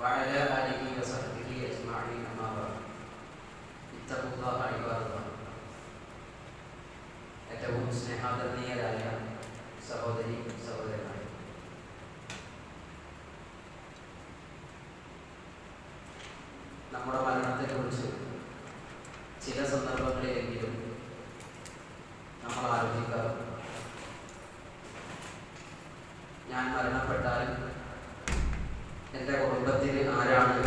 وعلى آله وصحبه أجمعين أما بعد اتقوا الله عباد الله. ഏറ്റവും സ്നേഹാദരണീയരായ സഹോദരി സഹോദരന്മാരെ, നമ്മുടെ മരണത്തെക്കുറിച്ച് ചില സന്ദർഭങ്ങളിലെങ്കിലും നമ്മൾ ആലോചിക്കാറുണ്ട്. ഞാൻ മരണപ്പെട്ടാൽ എൻ്റെ കുടുംബത്തിൽ ആരാണ്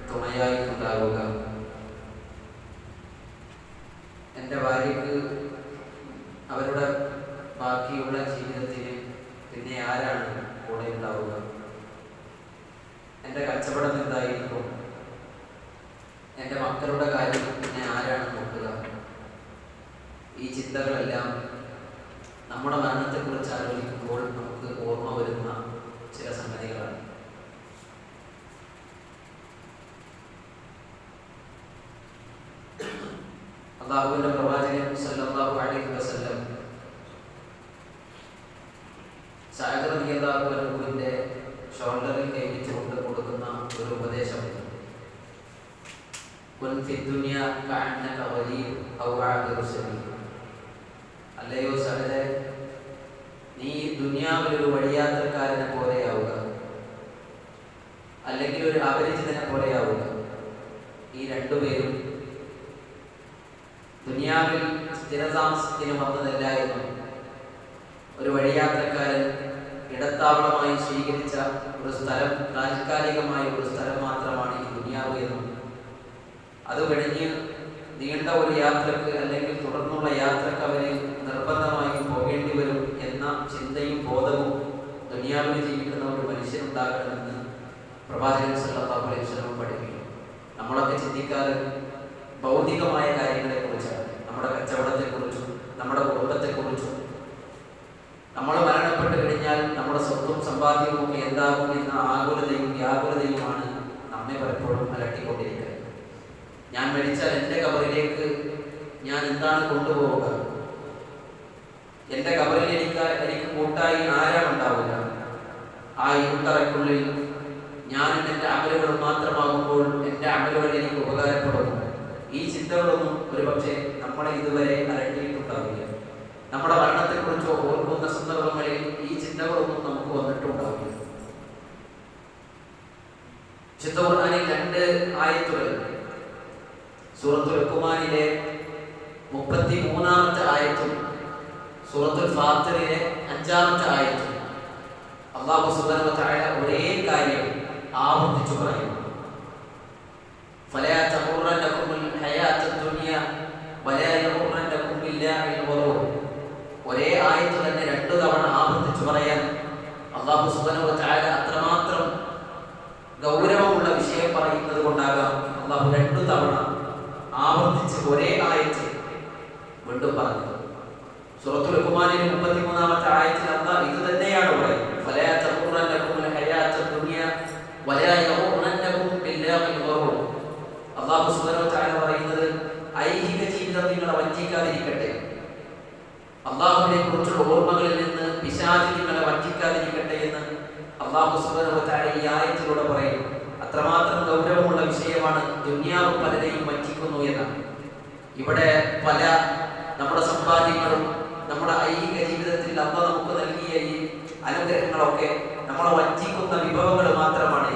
തുണയായി ഉണ്ടാവുക? എൻ്റെ ഭാര്യയ്ക്ക് അവരുടെ ബാക്കിയുള്ള ജീവിതത്തിന് പിന്നെ ആരാണ് കൂടെ ഉണ്ടാവുക? എൻ്റെ കച്ചവടം എന്തായിരിക്കും? എൻ്റെ മക്കളുടെ കാര്യം പിന്നെ ആരാണ് നോക്കുക? ഈ ചിന്തകളെല്ലാം നമ്മുടെ മരണത്തെക്കുറിച്ച് ആലോചിക്കുമ്പോൾ നമുക്ക് ഓർമ്മ വരുന്ന ചില സംഗതികളാണ്. അല്ലാഹുവിന്റെ പ്രവാചകൻ സല്ലല്ലാഹു അലൈഹി വസല്ലം സഅദ് റളിയല്ലാഹു അൻഹുവിന്റെ ഷോൾഡറിൽ കൈവച്ചുകൊണ്ട് കൊടുക്കുന്ന ഒരു ഉപദേശമുണ്ട്. കുൻ ഫി ദുനിയ കഅന്നക ഗരീബ് ഔ ആബിറു സബീൽ. അല്ലയോ സഅദേ, നീ ദുനിയാവിൽ ഒരു വഴിയാത്രക്കാരനെ പോലെയാവുക, അല്ലെങ്കിൽ ഒരു അപരിചിതനെ പോലെയാവുക. ഈ രണ്ടുപേരും ദുനിയാവിൽ സ്ഥിരതാമസത്തിന് വന്നതല്ലായിരുന്നു. ഒരു വഴിയാത്രക്കാരൻ ഇടത്താവളമായി സ്വീകരിച്ച ഒരു സ്ഥലം, താൽക്കാലികമായ ഒരു സ്ഥലം മാത്രമാണ് ഈ ദുനിയാവ് എന്നും അത് കഴിഞ്ഞ് നീണ്ട ഒരു യാത്രക്ക് അല്ലെങ്കിൽ തുടർന്നുള്ള യാത്രക്ക് അവന് നിർബന്ധമായും പോകേണ്ടി വരും എന്ന ചിന്തയും ബോധവും ദുനിയാവിൽ ജീവിക്കുന്ന ഒരു മനുഷ്യനുണ്ടാകണമെന്ന് പ്രവാചകൻ സല്ലല്ലാഹു അലൈഹി വസല്ലം പഠിപ്പിക്കുന്നു. നമ്മളൊക്കെ ചിന്തിക്കാറ് ഭൗതികമായ കാര്യങ്ങളെക്കുറിച്ചാണ്, നമ്മുടെ കച്ചവടത്തെക്കുറിച്ചും നമ്മുടെ കുടുംബത്തെക്കുറിച്ചും. നമ്മൾ മരണപ്പെട്ട് കഴിഞ്ഞാൽ നമ്മുടെ സ്വത്തും സമ്പാദ്യവും ഒക്കെ എന്താകും എന്ന ആകുലതയും വ്യാകുലതയുമാണ് നമ്മെ പലപ്പോഴും അലട്ടിക്കൊണ്ടിരിക്കുന്നത്. ഞാൻ മരിച്ചാൽ എൻ്റെ കബറിലേക്ക് ഞാൻ എന്താണ് കൊണ്ടുപോവുക? എൻ്റെ കബറിൽ എനിക്ക് കൂട്ടായി ആരാണുണ്ടാവുക? ആ ഇരുട്ടറയ്ക്കുള്ളിൽ ഞാനും എൻ്റെ അമലുകൾ മാത്രമാകുമ്പോൾ എൻ്റെ അമലുകൾ എനിക്ക് ഉപകാരപ്പെടുന്നു. ഈ ചിന്തകളൊന്നും ഒരുപക്ഷെ നമ്മളെ ഇതുവരെ അലട്ടിയിട്ടുണ്ടാവില്ല. നമ്മുടെ മരണത്തെക്കുറിച്ച് ഓർക്കുന്ന സന്ദർഭങ്ങളിൽ ഈ ചിന്തകളൊന്നും നമുക്ക് വന്നിട്ടുണ്ടാവില്ല. വിശുദ്ധ ഖുർആനിൽ 2 ആയത്തുകൾ, സൂറത്തുൽ ലുഖ്മാനിലെ 33-ാമത്തെ ആയത്തും സൂറത്തുൽ ഫാത്തിറിലെ 5-ാമത്തെ ആയത്തും അല്ലാഹു സുബ്ഹാനഹു വ തആല ഒരേ കാര്യം ആവർത്തിച്ചു പറയുന്നു. ഫലാ തഗുറന്നകുമുൽ ഹയാത്തുദ് ദുനിയ വലാ യഗുറന്നകും ബില്ലാഹിൽ ഗറൂർ. ഒരേ ആയത്ത് തന്നെ 2 തവണ ആവർത്തിച്ചു പറയാൻ അല്ലാഹു സുബ്ഹാനഹു വ തആല അത്രമാത്രം ഗൗരവമുള്ള വിഷയം പറയുന്നത് കൊണ്ടാകാം അല്ലാഹു 2 തവണ ആവർത്തിച്ച് ഒരേ ആയത്ത് വീണ്ടും പറഞ്ഞത്. സൂറത്തുൽ ലുഖ്മാനിലെ 33-ാമത്തെ ആയത്തിൽ അല്ലാഹു ഇത് തന്നെയാണ് പറയുന്നത്. ഫലാ തഗുറന്നകുമുൽ ഹയാത്തുദ് ദുനിയ വലാ യഗുറന്നകും ബില്ലാഹിൽ ഗറൂർ. അല്ലാഹു സുബ്ഹാനഹു വ തആല പറയുന്നത് ഐഹിക ജീവിതം നിങ്ങളെ വഞ്ചിക്കാതിരിക്കട്ടെ, അല്ലാഹുവിനെ കുറിച്ചുള്ള ഓർമ്മകളിൽ നിന്ന് പിശാച് നിങ്ങളെ വഞ്ചിക്കാതിരിക്കട്ടെ എന്ന് അല്ലാഹു സുബ്ഹാനഹു വ തആല ഈ ആയത്തിലൂടെ പറയുന്നു. അത്രമാത്രം ഗൗരവമുള്ള വിഷയമാണ് ദുനിയാവ് പലരെയും വഞ്ചിക്കുന്നു എന്നാണ്. ഇവിടെ പല നമ്മുടെ സമ്പാദ്യങ്ങളും നമ്മുടെ ഐഹിക ജീവിതത്തിൽ അല്ലാഹു നമുക്ക് നൽകിയ ഈ അനുഗ്രഹങ്ങളൊക്കെ നമ്മളെ വഞ്ചിക്കുന്ന വിഭവങ്ങൾ മാത്രമാണ്.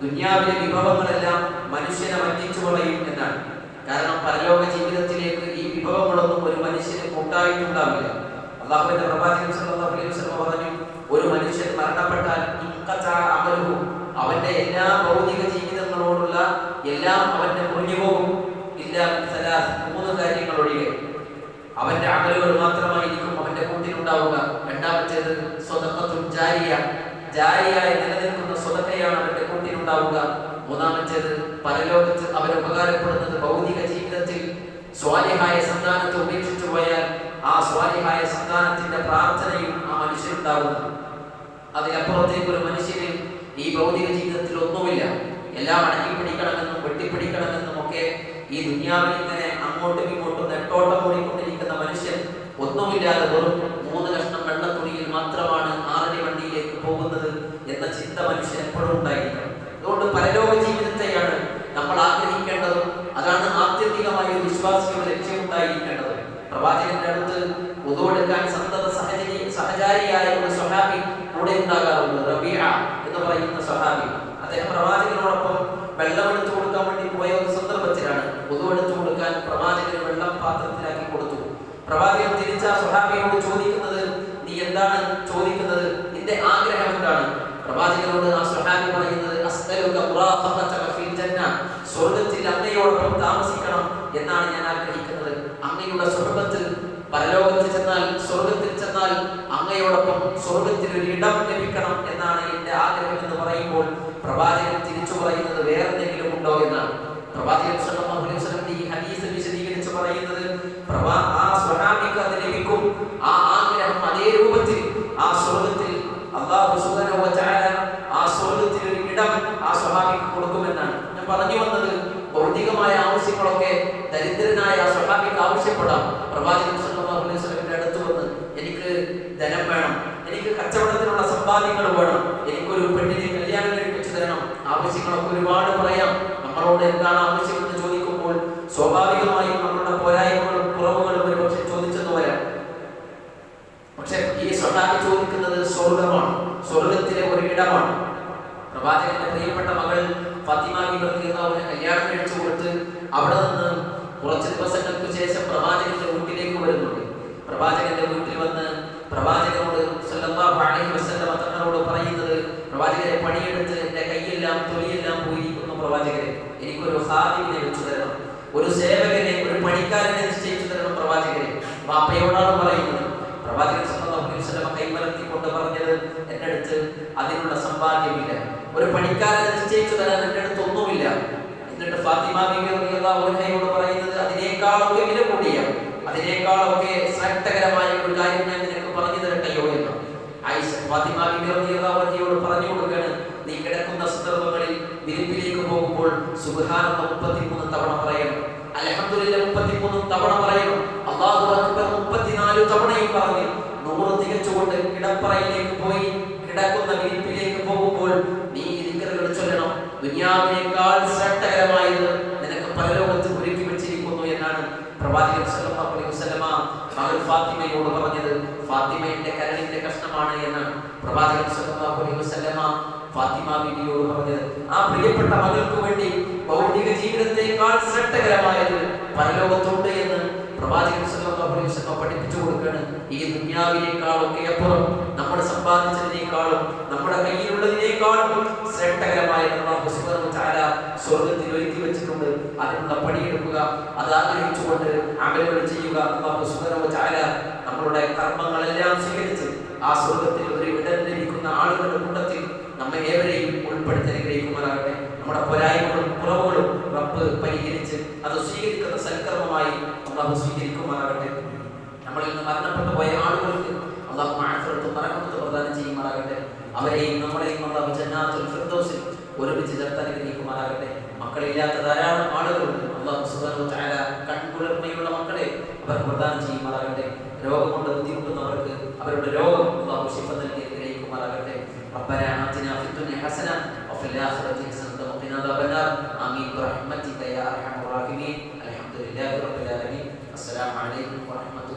ദുനിയാവിലെ വിഭവങ്ങളെല്ലാം മനുഷ്യനെ വഞ്ചിച്ചു കളയും എന്നാണ്. കാരണം പരലോക ജീവിതത്തിലേക്ക് ഈ വിഭവങ്ങളൊന്നും ഒരു മനുഷ്യന് കൂട്ടായിട്ടുണ്ടാവില്ല. അല്ലാഹുവിന്റെ പ്രവാചകൻ സല്ലല്ലാഹു അലൈഹി വസല്ലം പറഞ്ഞു, ഒരു മനുഷ്യൻ മരണപ്പെട്ടാൽ അവന്റെ എല്ലാ ഭൗതിക ജീവിതങ്ങളോടുള്ള എല്ലാം അവന്റെ മുറിഞ്ഞു പോകും. ഇല്ല 3 കാര്യങ്ങൾ ഒഴികെ അവന്റെ അമലുകൾ മാത്രമായിരിക്കും അവന്റെ കൂട്ടിലുണ്ടാവുക. രണ്ടാമത്തേത് സ്വതഖത്തുൻ ജാരിയ, ജാരിയായി നിലനിൽക്കുന്ന സ്വതക്കയാണ് അവന്റെ കൂട്ടിലുണ്ടാവുക. മൂന്നാമത്തേത് പരലോകത്ത് അവന് ഉപകാരപ്പെടുന്നത് ഭൗതിക ജീവിതത്തിൽ സ്വാലിഹായ സന്താനത്തെ ഉപേക്ഷിച്ചു പോയാൽ ആ സ്വാലിഹായ സന്താനത്തിന്റെ പ്രാർത്ഥനയും ആ മനുഷ്യനുണ്ടാവുന്നു. അതിനപ്പുറത്തേക്ക് ഒരു മനുഷ്യന് ഈ ഭൗതിക ജീവിതത്തിൽ ഒന്നുമില്ല. എല്ലാം അടങ്ങിപ്പിടിക്കണമെന്നും വെട്ടിപ്പിടിക്കണമെന്നും ഒക്കെ ഈ ദുനിയാവിൽ ഇങ്ങനെ അങ്ങോട്ടും ഇങ്ങോട്ടും നെട്ടോട്ടം ഓടിക്കൊണ്ടിരിക്കുന്ന മനുഷ്യൻ ഒന്നുമില്ലാതെ വെറും 3 കഷ്ണം വെള്ളത്തുണിയിൽ മാത്രമാണ് 6 വണ്ടിയിലേക്ക് പോകുന്നത്. പറയുന്ന സ്വഹാബി, അദ്ദേഹം പ്രവാചകനോടൊപ്പം വെള്ളം എടുത്തു കൊടുക്കാൻ വേണ്ടി പോയ ഒരു സന്ദർഭത്തിലാണ് വുദു എടുത്തു കൊടുക്കാൻ പ്രവാചകന് വെള്ളം പാത്രത്തിലാക്കി കൊടുത്തു. പ്രവാചകൻ തിരിച്ച സ്വഹാബിയോട് ചോദിക്കുന്നത്, നീ എന്താണ് ചോദിക്കുന്നത്, നിന്റെ ആഗ്രഹം എന്താണ്? പ്രവാചകനോട് ആ സ്വഹാബി പറയുന്നത്, അസ്അലുക മുറാഫഖതക ഫിൽ ജന്ന, സ്വർഗ്ഗത്തിൽ അങ്ങയോടൊപ്പം താമസിക്കണം എന്നാണ് ഞാൻ ആഗ്രഹിക്കുന്നത്. അങ്ങയുടെ സുഹബത്തിൽ പരലോകത്ത് ചെന്നാൽ, സ്വർഗ്ഗത്തിൽ ചെന്നാൽ അങ്ങയോടൊപ്പം സ്വർഗ്ഗത്തിൽ ഒരു ഇടം ലഭിക്കണം എന്നാണ് എന്റെ ആഗ്രഹം എന്ന് പറയുമ്പോൾ പ്രവാചകൻ തിരിച്ചു പറയുന്നത് വേറെ എന്തെങ്കിലും ഉണ്ടോ എന്നാണ്. പ്രവാചകൻ സല്ലല്ലാഹു അലൈഹി വസല്ലം ഈ ഹദീസ് വിശദീകരിച്ച് പറയുന്നത്, ആ സ്വഹാബിക്ക് അത് ലഭിക്കും. ആ ആഗ്രഹം അതേ രൂപത്തിൽ ആ സ്വർഗ്ഗത്തിൽ അല്ലാഹു സുബ്ഹാനഹു വ തആല ആ സ്വർഗ്ഗത്തിൽ ഒരു ഇടം ആ സ്വഹാബിക്ക് കൊടുക്കുമെന്നാണ്. ഞാൻ പറഞ്ഞു വന്നത്, ഭൗതികമായ ആവശ്യങ്ങളൊക്കെ ദരിദ്രനായ ആ സ്വഹാബിക്ക് ആവശ്യപ്പെടാം. പ്രവാചകൻ സല്ലല്ലാഹു അലൈഹി വസല്ലമിന്റെ അടുത്ത് വന്ന്, എനിക്ക് ധനം വേണം, എനിക്ക് കച്ചവടത്തിനുള്ള സമ്പാദ്യങ്ങൾ വേണം, എനിക്കൊരു പെണ്ണിനെ കല്യാണം കഴിപ്പിച്ചു തരണം, ആവശ്യങ്ങളൊക്കെ ഒരുപാട് പറയാം. നമ്മളോട് എന്താണ് ആവശ്യമെന്ന് ചോദിക്കുമ്പോൾ സ്വാഭാവികമായും നമ്മളുടെ പോരായ്മകളും കുറവുകളും ഒരുപക്ഷെ ചോദിച്ചെന്ന് വരാം. പക്ഷെ ഈ സ്വഹാബി ചോദിക്കുന്നത് സ്വർഗമാണ്, സ്വർഗത്തിലെ ഒരു ഇടമാണ്. പ്രവാചകന്റെ പ്രിയപ്പെട്ട മകൾ ഫാത്തിമ ബിബിയെ കല്യാണം കഴിച്ചു കൊടുത്ത് അവിടെ നിന്ന് കുറച്ച് ദിവസങ്ങൾക്ക് ശേഷം പ്രവാചകന്റെ വീട്ടിലേക്ക് വരുന്നുണ്ട്. പ്രവാചകന്റെ വീട്ടിൽ വന്ന് പ്രവാചകനോട് സല്ലല്ലാഹു അലൈഹി വസല്ലം തങ്ങളോട് പറയുന്നത്, പ്രവാചകരെ പണിയെടുത്ത് എന്റെ കൈയെല്ലാം തൊലിയെല്ലാം പോയിരിക്കുന്നു, പ്രവാചകരെ എനിക്കൊരു ഖാദിമിനെ വെച്ചു തരണം, ഒരു സേവകനെ, ഒരു പണിക്കാരനെ നിശ്ചയിച്ചു തരണം പ്രവാചകരെ. വാപ്പയോടാണ് പറയുന്നത്. പ്രവാചകൻ സല്ലല്ലാഹു അലൈഹി വസല്ലം കൈമലർത്തിക്കൊണ്ട് പറഞ്ഞത്, എന്റെ അടുത്ത് അതിനുള്ള സമ്പാദ്യമില്ല, ഒരു പണിക്കാരനെ നിശ്ചയിച്ചു തരാൻ എന്റെ അടുത്ത് ഒന്നുമില്ല. എന്നിട്ട് ഫാത്തിമ ബീവി റളിയല്ലാഹു അൻഹയോട് പറയുന്നത്, അതിനേക്കാളൊക്കെ വില കൂടിയ, അതിനേക്കാളൊക്കെ ശ്രേഷ്ഠകരമായ ഒരു കാര്യം ഞാൻ നിനക്ക് പറഞ്ഞു തരട്ടെയോ എന്ന് ഫാത്തിമ ബീവി റളിയല്ലാഹു അൻഹയോട് പറഞ്ഞു കൊടുക്കുകയാണ്. നീ കിടക്കുന്ന സന്ദർഭങ്ങളിൽ വിരിപ്പിലേക്ക് പോകുമ്പോൾ സുബ്ഹാനല്ലാഹ് 33 തവണ പറയണം, അൽഹംദുലില്ലാഹ് 33 തവണ പറയണം, അല്ലാഹു അക്ബർ 34 തവണയും പറഞ്ഞ് 100 തികച്ചുകൊണ്ട് കിടപ്പറയിലേക്ക് പോയി കിടക്കുന്ന വിരിപ്പിലേക്ക് പോകുമ്പോൾ നീ ദിക്റുകൾ ചൊല്ലണം. ദുനിയാവിനേക്കാൾ ശ്രേഷ്ഠകരമായത് നിനക്ക് പരലോകത്ത് ഒരുക്കി വെച്ചിരിക്കുന്നു എന്നാണ് പ്രവാചകൻ സല്ലല്ലാഹു അലൈഹി വസല്ലമ മകൾ ഫാത്തിമയോട് പറഞ്ഞത്. ഫാത്തിമ എന്റെ കരളിന്റെ കഷ്ണമാണ് എന്നാണ് പ്രവാചകൻ സല്ലല്ലാഹു അലൈഹി വസല്ലമ ഫാത്തിമ ബീവിയോട് പറഞ്ഞത്. ആ പ്രിയപ്പെട്ട മകൾക്ക് വേണ്ടി ഭൗതിക ജീവിതത്തെക്കാൾ ശ്രേഷ്ഠകരമായത് പരലോകത്തുണ്ട് എന്ന് പ്രവാചകൻ സല്ലല്ലാഹു അലൈഹി വസല്ലം പഠിപ്പിച്ചു കൊടുക്കുകയാണ്. ഈ ദുനിയാവിനേക്കാളൊക്കെ അപ്പുറം നമ്മൾ സമ്പാദിച്ചതിനേക്കാളും നമ്മുടെ കയ്യിലുള്ളതിനേക്കാളും ശ്രേഷ്ഠകരമായ അല്ലാഹു സുബ്ഹാനഹു വ തആല സ്വർഗ്ഗത്തിൽ ഒരുക്കി വെച്ചിട്ടുണ്ട്. അതിനുള്ള പണിയെടുക്കുക, അത് ആഗ്രഹിച്ചുകൊണ്ട് അമലുകൾ ചെയ്യുക. അല്ലാഹു സുബ്ഹാനഹു വ തആല നമ്മളുടെ കർമ്മങ്ങളെല്ലാം സ്വീകരിച്ച് ആ സ്വർഗ്ഗത്തിൽ ഒരു ഇടം ലഭിക്കുന്ന ആളുകളുടെ കൂട്ടത്തിൽ നമ്മെ ഏവരെയും ഉൾപ്പെടുത്തി അനുഗ്രഹിക്കുമാറാകട്ടെ. നമ്മുടെ പോരായ്മകളും കുറവുകളും റബ്ബ് പരിഹരിച്ച് അത് സ്വീകരിക്കുന്ന സൽക്കർമ്മമായി അല്ലാഹു സ്വീകരിക്കുമാറാകട്ടെ. നമ്മളിൽ നിന്ന് മരണപ്പെട്ടു പോയ ആളുകൾക്ക് അല്ലാഹു മഅഫിറത്തും ബറകത്തും പ്രദാനം ചെയ്യുമാറാകട്ടെ. അവരെയും നമ്മളെയും അല്ലാഹു ജന്നാത്തുൽ ഫിർദൗസിൽ ഒരുമിച്ച് ചേർത്ത് അനുഗ്രഹിക്കുമാറാകട്ടെ. മക്കളില്ലാത്ത ധാരാളം ആളുകളുണ്ട്. അല്ലാഹു സുബ്ഹാനഹു വ തആല കൺകുളിർമയുള്ള മക്കളെ അവർക്ക് പ്രദാനം ചെയ്യുമാറാകട്ടെ. രോഗം കൊണ്ട് ബുദ്ധിമുട്ടുന്നവർക്ക് അവരുടെ രോഗം അല്ലാഹു ശിഫ നൽകി അനുഗ്രഹിക്കുമാറാകട്ടെ. ربنا آتنا في الدنيا حسنة وفي الآخرة حسنة وقنا عذاب النار آمين برحمتك يا أرحم الراحمين. الحمد لله رب العالمين. السلام عليكم ورحمة الله.